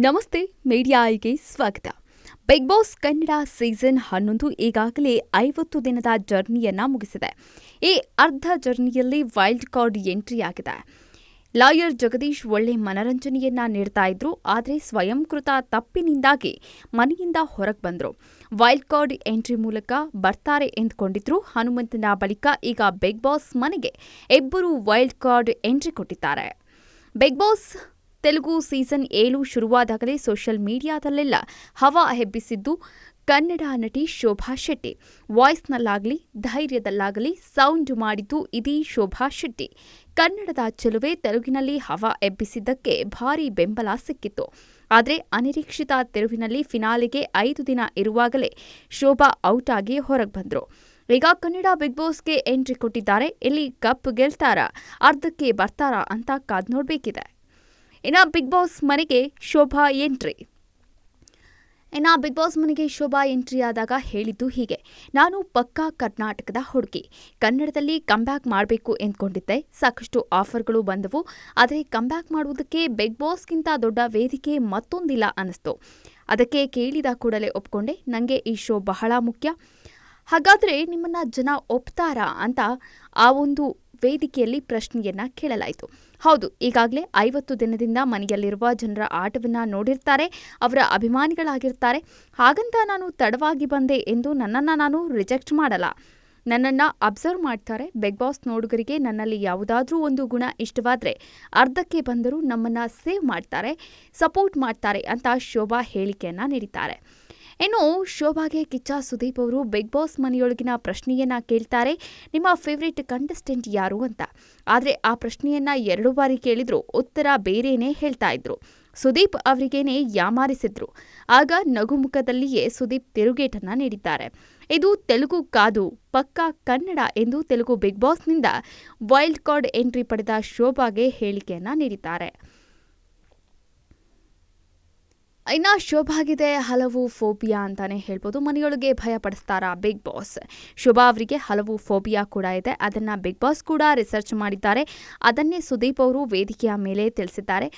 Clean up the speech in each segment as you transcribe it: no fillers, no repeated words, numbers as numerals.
ನಮಸ್ತೆ ಮೀಡಿಯಾ ಐಗೆ ಸ್ವಾಗತ. Big boss Kannada season 11 ಈಗಾಗಲೇ 50 ದಿನದ ಜರ್ನಿಯನ್ನ ಮುಗಿಸಿದೆ. ಈ ಅರ್ಧ ಜರ್ನಿಯಲ್ಲಿ ವೈಲ್ಡ್ ಕಾರ್ಡ್ ಎಂಟ್ರಿ ಆಗಿದೆ. ಲಾಯರ್ ಜಗದೀಶ್ ಒಳ್ಳೆ ಮನರಂಜನೆಯನ್ನ ನೀಡ್ತಾ ಇದ್ರು. ಆದರೆ ಸ್ವಯಂಕೃತ ತಪ್ಪಿನಿಂದಾಗಿ ಮನೆಯಿಂದ ಹೊರಗೆ ಬಂದ್ರು. ವೈಲ್ಡ್ ಕಾರ್ಡ್ ಎಂಟ್ರಿ ಮೂಲಕ ಬರ್ತಾರೆ ಎಂದುಕೊಂಡಿದ್ರು. ಹನುಮಂತನ ಬಳಿಕ ಈಗ ಬಿಗ್ ಬಾಸ್ ಮನೆಗೆ ಇಬ್ಬರು ವೈಲ್ಡ್ ಕಾರ್ಡ್ ಎಂಟ್ರಿ ಕೊಟ್ಟಿದ್ದಾರೆ. ಬಿಗ್ ಬಾಸ್ ತೆಲುಗು ಸೀಸನ್ 7 ಶುರುವಾದಾಗಲೇ ಸೋಷಿಯಲ್ ಮೀಡಿಯಾದಲ್ಲೆಲ್ಲ ಹವಾ ಎಬ್ಬಿಸಿದ್ದು ಕನ್ನಡ ನಟಿ ಶೋಭಾ ಶೆಟ್ಟಿ. ವಾಯ್ಸ್ನಲ್ಲಾಗಲಿ ಧೈರ್ಯದಲ್ಲಾಗಲಿ ಸೌಂಡ್ ಮಾಡಿದ್ದು ಇದೀ ಶೋಭಾ ಶೆಟ್ಟಿ. ಕನ್ನಡದ ಚೆಲುವೆ ತೆಲುಗಿನಲ್ಲಿ ಹವಾ ಎಬ್ಬಿಸಿದ್ದಕ್ಕೆ ಭಾರೀ ಬೆಂಬಲ ಸಿಕ್ಕಿತ್ತು. ಆದರೆ ಅನಿರೀಕ್ಷಿತ ತಿರುವಿನಲ್ಲಿ ಫಿನಾಲೆಗೆ 5 ದಿನ ಇರುವಾಗಲೇ ಶೋಭಾ ಔಟ್ ಆಗಿ ಹೊರಗೆ ಬಂದರು. ಈಗ ಕನ್ನಡ ಬಿಗ್ ಬಾಸ್ಗೆ ಎಂಟ್ರಿ ಕೊಟ್ಟಿದ್ದಾರೆ. ಇಲ್ಲಿ ಕಪ್ ಗೆಲ್ತಾರಾ, ಅರ್ಧಕ್ಕೆ ಬರ್ತಾರಾ ಅಂತ ಕಾದ್ ನೋಡಬೇಕಿದೆ. ಇನ್ನು ಬಿಗ್ ಬಾಸ್ ಮನೆಗೆ ಶೋಭಾ ಎಂಟ್ರಿ ಆದಾಗ ಹೇಳಿದ್ದು ಹೀಗೆ: ನಾನು ಪಕ್ಕಾ ಕರ್ನಾಟಕದ ಹುಡುಗಿ. ಕನ್ನಡದಲ್ಲಿ ಕಂಬ್ಯಾಕ್ ಮಾಡಬೇಕು ಎಂದ್ಕೊಂಡಿದ್ದೆ. ಸಾಕಷ್ಟು ಆಫರ್ಗಳು ಬಂದವು. ಆದರೆ ಕಂಬ್ಯಾಕ್ ಮಾಡುವುದಕ್ಕೆ ಬಿಗ್ ಬಾಸ್ಗಿಂತ ದೊಡ್ಡ ವೇದಿಕೆ ಮತ್ತೊಂದಿಲ್ಲ ಅನ್ನಿಸ್ತು. ಅದಕ್ಕೆ ಕೇಳಿದ ಕೂಡಲೇ ಒಪ್ಕೊಂಡೆ. ನನಗೆ ಈ ಶೋ ಬಹಳ ಮುಖ್ಯ. ಹಾಗಾದರೆ ನಿಮ್ಮನ್ನ ಜನ ಒಪ್ತಾರಾ ಅಂತ ಆ ಒಂದು ವೇದಿಕೆಯಲ್ಲಿ ಪ್ರಶ್ನೆಯನ್ನ ಕೇಳಲಾಯಿತು. ಹೌದು, ಈಗಾಗಲೇ 50 ದಿನದಿಂದ ಮನೆಯಲ್ಲಿರುವ ಜನರ ಆಟವನ್ನ ನೋಡಿರ್ತಾರೆ, ಅವರ ಅಭಿಮಾನಿಗಳಾಗಿರ್ತಾರೆ. ಹಾಗಂತ ನಾನು ತಡವಾಗಿ ಬಂದೆ ಎಂದು ನನ್ನನ್ನು ನಾನು ರಿಜೆಕ್ಟ್ ಮಾಡಲ್ಲ. ನನ್ನನ್ನು ಅಬ್ಸರ್ವ್ ಮಾಡ್ತಾರೆ. ಬಿಗ್ ಬಾಸ್ ನೋಡುಗರಿಗೆ ನನ್ನಲ್ಲಿ ಯಾವುದಾದ್ರೂ ಒಂದು ಗುಣ ಇಷ್ಟವಾದರೆ ಅರ್ಧಕ್ಕೆ ಬಂದರೂ ನಮ್ಮನ್ನು ಸೇವ್ ಮಾಡ್ತಾರೆ, ಸಪೋರ್ಟ್ ಮಾಡ್ತಾರೆ ಅಂತ ಶೋಭಾ ಹೇಳಿಕೆಯನ್ನ ನೀಡಿದ್ದಾರೆ. ಇನ್ನು ಶೋಭಾಗೆ ಕಿಚ್ಚ ಸುದೀಪ್ ಅವರು ಬಿಗ್ ಬಾಸ್ ಮನೆಯೊಳಗಿನ ಪ್ರಶ್ನೆಯನ್ನ ಕೇಳ್ತಾರೆ, ನಿಮ್ಮ ಫೇವ್ರೇಟ್ ಕಂಟೆಸ್ಟೆಂಟ್ ಯಾರು ಅಂತ. ಆದರೆ ಆ ಪ್ರಶ್ನೆಯನ್ನ 2 ಬಾರಿ ಕೇಳಿದ್ರು ಉತ್ತರ ಬೇರೆನೇ ಹೇಳ್ತಾ ಇದ್ರು. ಸುದೀಪ್ ಅವರಿಗೇನೆ ಯಾಮಾರಿಸಿದ್ರು. ಆಗ ನಗುಮುಖದಲ್ಲಿಯೇ ಸುದೀಪ್ ತಿರುಗೇಟನ್ನ ನೀಡಿದ್ದಾರೆ. ಇದು ತೆಲುಗು ಕಾದು, ಪಕ್ಕಾ ಕನ್ನಡ ಎಂದು ತೆಲುಗು ಬಿಗ್ ಬಾಸ್ನಿಂದ ವೈಲ್ಡ್ ಕಾರ್ಡ್ ಎಂಟ್ರಿ ಪಡೆದ ಶೋಭಾಗೆ ಹೇಳಿಕೆಯನ್ನ ನೀಡಿದ್ದಾರೆ. ಇನ್ನು ಶೋಭಾಗಿದೆ ಹಲವು ಫೋಬಿಯಾ ಅಂತಾನೆ ಹೇಳ್ಬೋದು. ಮನೆಯೊಳಗೆ ಭಯ ಪಡಿಸ್ತಾರಾ ಬಿಗ್ ಬಾಸ್? ಶೋಭಾ ಅವರಿಗೆ ಹಲವು ಫೋಬಿಯಾ ಕೂಡ ಇದೆ. ಅದನ್ನ ಬಿಗ್ ಬಾಸ್ ಕೂಡ ರಿಸರ್ಚ್ ಮಾಡಿದ್ದಾರೆ. ಅದನ್ನೇ ಸುದೀಪ್ ಅವರು ವೇದಿಕೆಯ ಮೇಲೆ ತಿಳಿಸಿದ್ದಾರೆ.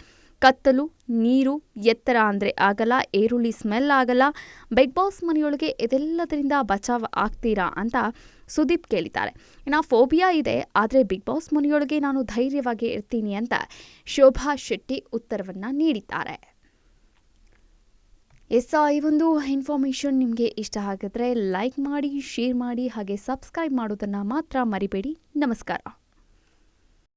ಕತ್ತಲು, ನೀರು, ಎತ್ತರ ಅಂದರೆ ಆಗಲ್ಲ, ಈರುಳ್ಳಿ ಸ್ಮೆಲ್ ಆಗಲ್ಲ. ಬಿಗ್ ಬಾಸ್ ಮನೆಯೊಳಗೆ ಇದೆಲ್ಲದರಿಂದ ಬಚಾವ್ ಆಗ್ತೀರಾ ಅಂತ ಸುದೀಪ್ ಕೇಳಿದ್ದಾರೆ. ಇನ್ನು ಫೋಬಿಯಾ ಇದೆ, ಆದರೆ ಬಿಗ್ ಬಾಸ್ ಮನೆಯೊಳಗೆ ನಾನು ಧೈರ್ಯವಾಗಿ ಇರ್ತೀನಿ ಅಂತ ಶೋಭಾ ಶೆಟ್ಟಿ ಉತ್ತರವನ್ನ ನೀಡಿದ್ದಾರೆ. ಈ ಒಂದು ಇನ್ಫಾರ್ಮೇಷನ್ ನಿಮಗೆ ಇಷ್ಟ ಆಗಿದ್ರೆ ಲೈಕ್ ಮಾಡಿ, ಶೇರ್ ಮಾಡಿ, ಹಾಗೆ ಸಬ್ಸ್ಕ್ರೈಬ್ ಮಾಡೋದನ್ನು ಮಾತ್ರ ಮರಿಬೇಡಿ. ನಮಸ್ಕಾರ.